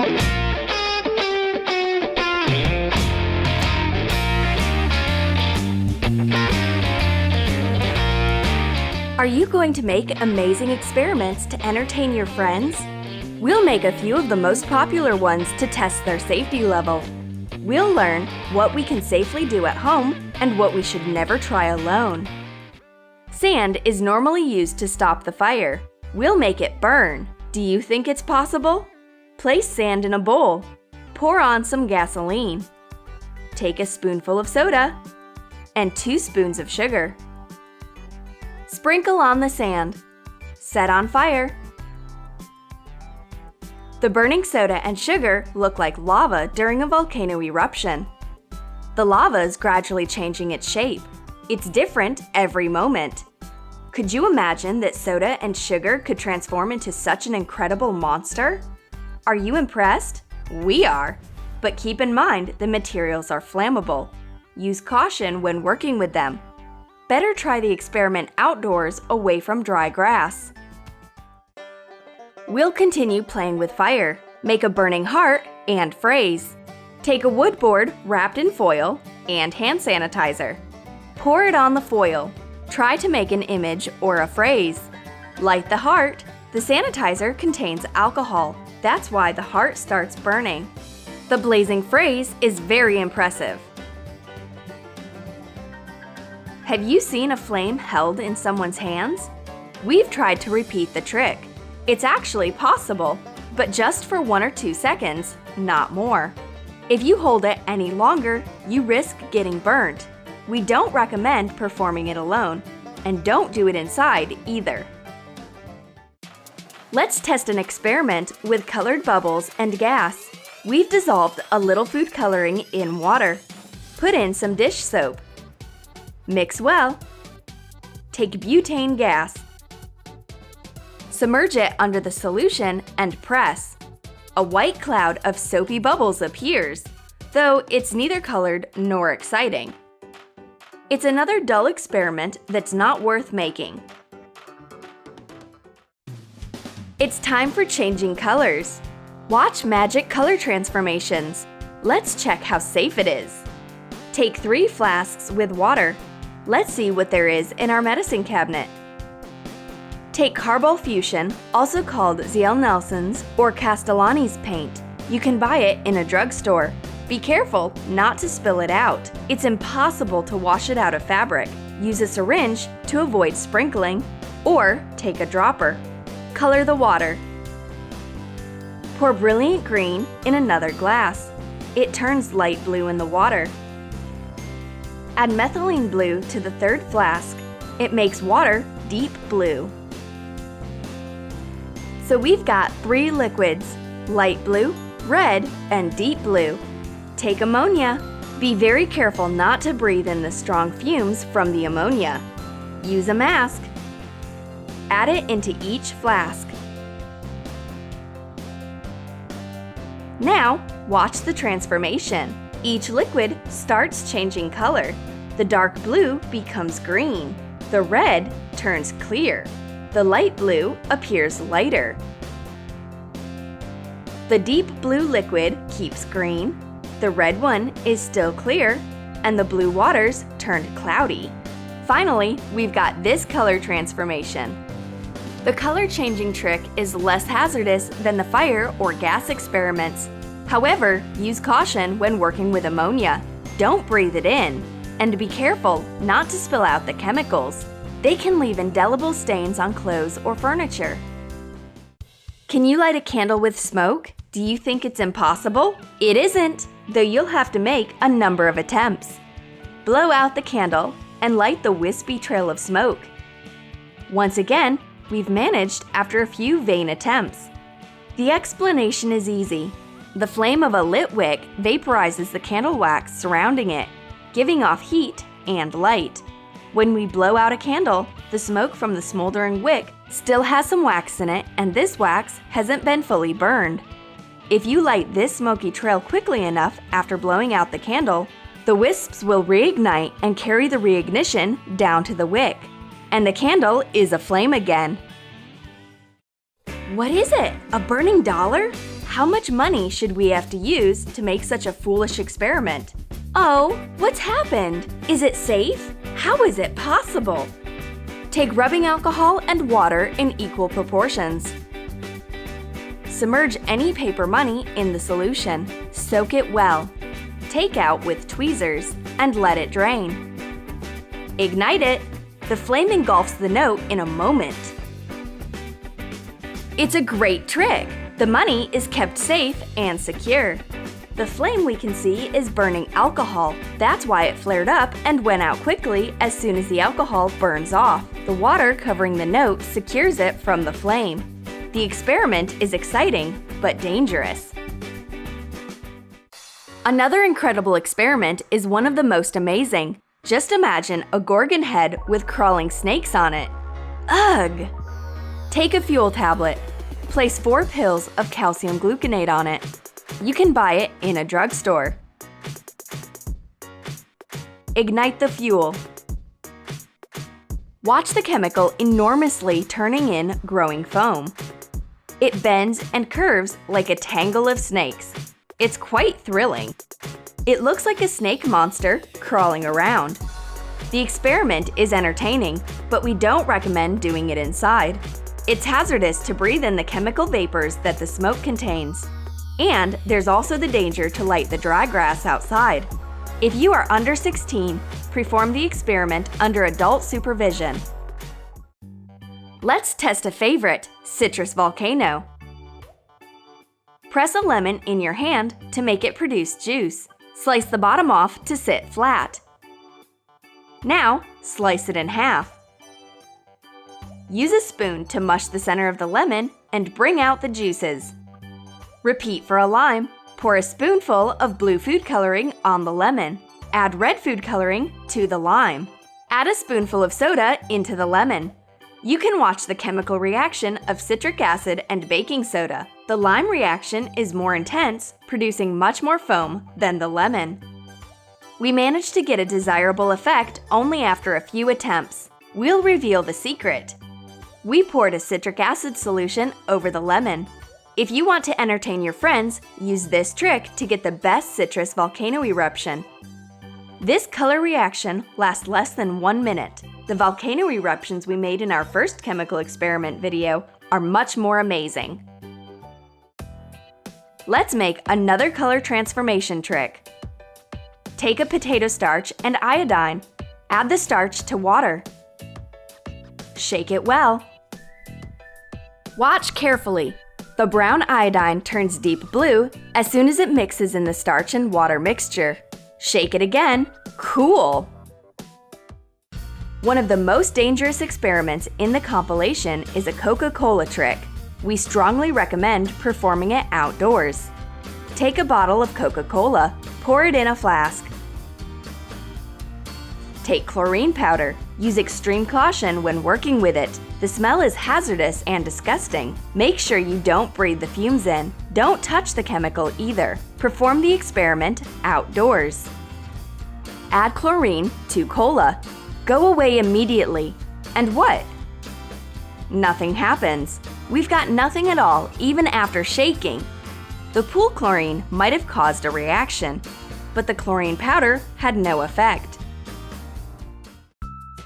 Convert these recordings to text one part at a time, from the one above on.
Are you going to make amazing experiments to entertain your friends? We'll make a few of the most popular ones to test their safety level. We'll learn what we can safely do at home and what we should never try alone. Sand is normally used to stop the fire. We'll make it burn. Do you think it's possible? Place sand in a bowl. Pour on some gasoline. Take a spoonful of soda and 2 spoons of sugar. Sprinkle on the sand. Set on fire. The burning soda and sugar look like lava during a volcano eruption. The lava is gradually changing its shape. It's different every moment. Could you imagine that soda and sugar could transform into such an incredible monster? Are you impressed? We are. But keep in mind the materials are flammable. Use caution when working with them. Better try the experiment outdoors away from dry grass. We'll continue playing with fire. Make a burning heart and phrase. Take a wood board wrapped in foil and hand sanitizer. Pour it on the foil. Try to make an image or a phrase. Light the heart. The sanitizer contains alcohol. That's why the heart starts burning. The blazing phrase is very impressive. Have you seen a flame held in someone's hands? We've tried to repeat the trick. It's actually possible, but just for 1 or 2 seconds, not more. If you hold it any longer, you risk getting burnt. We don't recommend performing it alone, and don't do it inside either. Let's test an experiment with colored bubbles and gas. We've dissolved a little food coloring in water. Put in some dish soap. Mix well. Take butane gas. Submerge it under the solution and press. A white cloud of soapy bubbles appears, though it's neither colored nor exciting. It's another dull experiment that's not worth making. It's time for changing colors. Watch magic color transformations. Let's check how safe it is. Take 3 flasks with water. Let's see what there is in our medicine cabinet. Take Carbol Fusion, also called Zell Nelson's or Castellani's paint. You can buy it in a drugstore. Be careful not to spill it out. It's impossible to wash it out of fabric. Use a syringe to avoid sprinkling, or take a dropper. Color the water. Pour brilliant green in another glass. It turns light blue in the water. Add methylene blue to the 3rd flask. It makes water deep blue. So we've got 3 liquids: light blue, red, and deep blue. Take ammonia. Be very careful not to breathe in the strong fumes from the ammonia. Use a mask. Add it into each flask. Now, watch the transformation. Each liquid starts changing color. The dark blue becomes green. The red turns clear. The light blue appears lighter. The deep blue liquid keeps green. The red one is still clear, and the blue waters turned cloudy. Finally, we've got this color transformation. The color changing trick is less hazardous than the fire or gas experiments. However, use caution when working with ammonia. Don't breathe it in, and be careful not to spill out the chemicals. They can leave indelible stains on clothes or furniture. Can you light a candle with smoke? Do you think it's impossible? It isn't, though you'll have to make a number of attempts. Blow out the candle and light the wispy trail of smoke. Once again, we've managed after a few vain attempts. The explanation is easy. The flame of a lit wick vaporizes the candle wax surrounding it, giving off heat and light. When we blow out a candle, the smoke from the smoldering wick still has some wax in it, and this wax hasn't been fully burned. If you light this smoky trail quickly enough after blowing out the candle, the wisps will reignite and carry the reignition down to the wick, and the candle is aflame again. What is it? A burning dollar? How much money should we have to use to make such a foolish experiment? Oh, what's happened? Is it safe? How is it possible? Take rubbing alcohol and water in equal proportions. Submerge any paper money in the solution. Soak it well. Take out with tweezers and let it drain. Ignite it. The flame engulfs the note in a moment. It's a great trick! The money is kept safe and secure. The flame we can see is burning alcohol. That's why it flared up and went out quickly as soon as the alcohol burns off. The water covering the note secures it from the flame. The experiment is exciting, but dangerous. Another incredible experiment is one of the most amazing. Just imagine a Gorgon head with crawling snakes on it. Ugh! Take a fuel tablet. Place 4 pills of calcium gluconate on it. You can buy it in a drugstore. Ignite the fuel. Watch the chemical enormously turning in growing foam. It bends and curves like a tangle of snakes. It's quite thrilling. It looks like a snake monster crawling around. The experiment is entertaining, but we don't recommend doing it inside. It's hazardous to breathe in the chemical vapors that the smoke contains. And there's also the danger to light the dry grass outside. If you are under 16, perform the experiment under adult supervision. Let's test a favorite, citrus volcano. Press a lemon in your hand to make it produce juice. Slice the bottom off to sit flat. Now, slice it in half. Use a spoon to mush the center of the lemon and bring out the juices. Repeat for a lime. Pour a spoonful of blue food coloring on the lemon. Add red food coloring to the lime. Add a spoonful of soda into the lemon. You can watch the chemical reaction of citric acid and baking soda. The lime reaction is more intense, producing much more foam than the lemon. We managed to get a desirable effect only after a few attempts. We'll reveal the secret. We poured a citric acid solution over the lemon. If you want to entertain your friends, use this trick to get the best citrus volcano eruption. This color reaction lasts less than 1 minute. The volcano eruptions we made in our first chemical experiment video are much more amazing. Let's make another color transformation trick. Take a potato starch and iodine. Add the starch to water. Shake it well. Watch carefully. The brown iodine turns deep blue as soon as it mixes in the starch and water mixture. Shake it again. Cool! One of the most dangerous experiments in the compilation is a Coca-Cola trick. We strongly recommend performing it outdoors. Take a bottle of Coca-Cola, pour it in a flask. Take chlorine powder. Use extreme caution when working with it. The smell is hazardous and disgusting. Make sure you don't breathe the fumes in. Don't touch the chemical either. Perform the experiment outdoors. Add chlorine to cola. Go away immediately. And what? Nothing happens. We've got nothing at all, even after shaking. The pool chlorine might have caused a reaction, but the chlorine powder had no effect.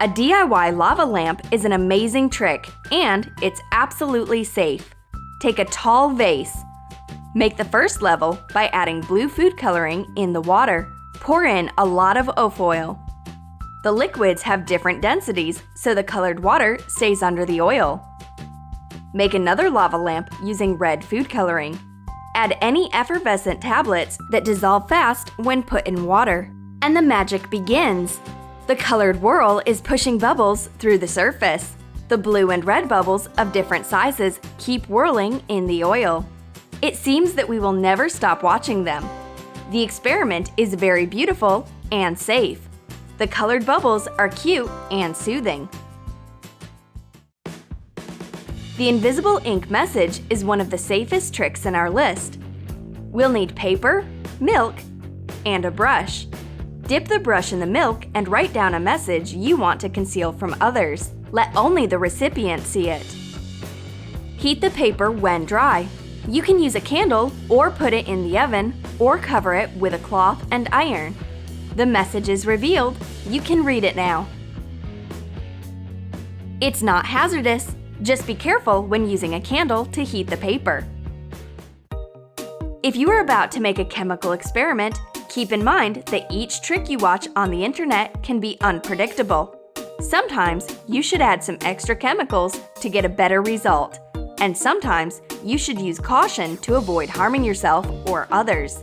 A DIY lava lamp is an amazing trick, and it's absolutely safe. Take a tall vase. Make the first level by adding blue food coloring in the water. Pour in a lot of oil. The liquids have different densities, so the colored water stays under the oil. Make another lava lamp using red food coloring. Add any effervescent tablets that dissolve fast when put in water. And the magic begins. The colored whirl is pushing bubbles through the surface. The blue and red bubbles of different sizes keep whirling in the oil. It seems that we will never stop watching them. The experiment is very beautiful and safe. The colored bubbles are cute and soothing. The invisible ink message is one of the safest tricks in our list. We'll need paper, milk, and a brush. Dip the brush in the milk and write down a message you want to conceal from others. Let only the recipient see it. Heat the paper when dry. You can use a candle or put it in the oven or cover it with a cloth and iron. The message is revealed. You can read it now. It's not hazardous. Just be careful when using a candle to heat the paper. If you are about to make a chemical experiment, keep in mind that each trick you watch on the internet can be unpredictable. Sometimes you should add some extra chemicals to get a better result, and sometimes you should use caution to avoid harming yourself or others.